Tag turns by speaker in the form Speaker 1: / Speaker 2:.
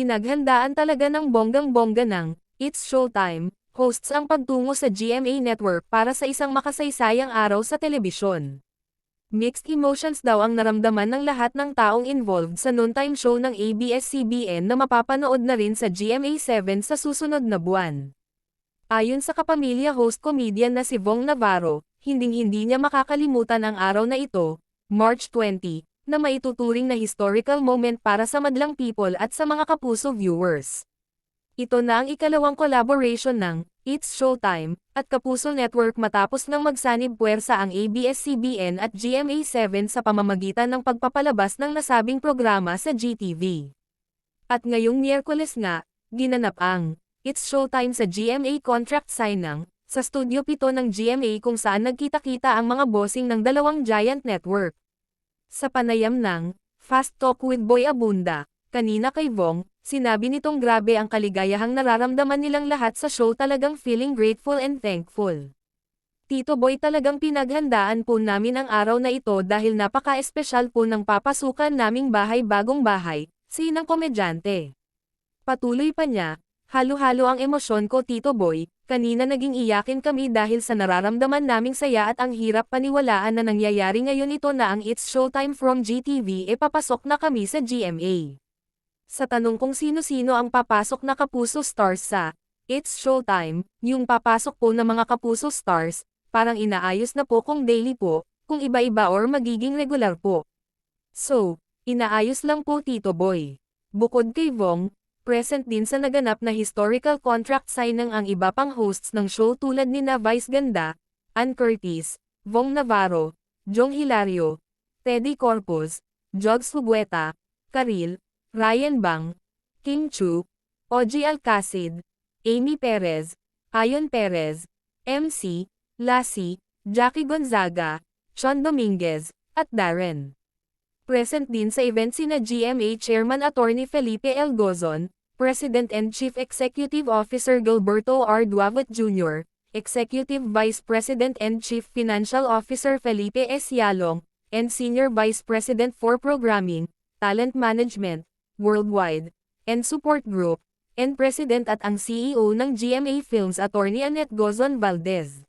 Speaker 1: Pinaghandaan talaga ng bonggang-bongga ng It's Showtime hosts ang pagtungo sa GMA Network para sa isang makasaysayang araw sa telebisyon. Mixed emotions daw ang naramdaman ng lahat ng taong involved sa noontime show ng ABS-CBN na mapapanood na rin sa GMA7 sa susunod na buwan. Ayon sa kapamilya host comedian na si Vong Navarro, hinding-hindi niya makakalimutan ang araw na ito, March 20, na maituturing na historical moment para sa madlang people at sa mga kapuso viewers. Ito na ang ikalawang collaboration ng It's Showtime at Kapuso Network matapos nang magsanib puwersa ang ABS-CBN at GMA7 sa pamamagitan ng pagpapalabas ng nasabing programa sa GTV. At ngayong Miyerkules nga, ginanap ang It's Showtime sa GMA contract signing sa Studio 7 ng GMA kung saan nagkita-kita ang mga bossing ng dalawang giant network. Sa panayam ng Fast Talk with Boy Abunda, kanina kay Vong, sinabi nitong grabe ang kaligayahang nararamdaman nilang lahat sa show, talagang feeling grateful and thankful. Tito Boy, talagang pinaghandaan po namin ang araw na ito dahil napaka-espesyal po ng papasukan naming bahay bagong bahay, sinang komedyante. Patuloy pa niya, halo-halo ang emosyon ko Tito Boy, kanina naging iyakin kami dahil sa nararamdaman naming saya at ang hirap paniwalaan na nangyayari ngayon ito na ang It's Showtime from GTV papasok na kami sa GMA. Sa tanong kung sino-sino ang papasok na kapuso stars sa It's Showtime, yung papasok po na mga kapuso stars, parang inaayos na po kung daily po, kung iba-iba or magiging regular po. So, inaayos lang po Tito Boy. Bukod kay Vong, present din sa naganap na historical contract signing ang iba pang hosts ng show tulad ni na Vice Ganda, Ann Curtis, Vong Navarro, Jong Hilario, Teddy Corpus, Jogs Hugueta, Karil, Ryan Bang, King Chu, Ogie Alcacid, Amy Perez, Ayon Perez, MC, Lassie, Jackie Gonzaga, Sean Dominguez, at Darren. Present din sa event sina GMA Chairman Attorney Felipe L. Gozon, President and Chief Executive Officer Gilberto R. Duavot Jr., Executive Vice President and Chief Financial Officer Felipe S. Yalong, and Senior Vice President for Programming, Talent Management, Worldwide, and Support Group, and President at ang CEO ng GMA Films Attorney Annette Gozon Valdez.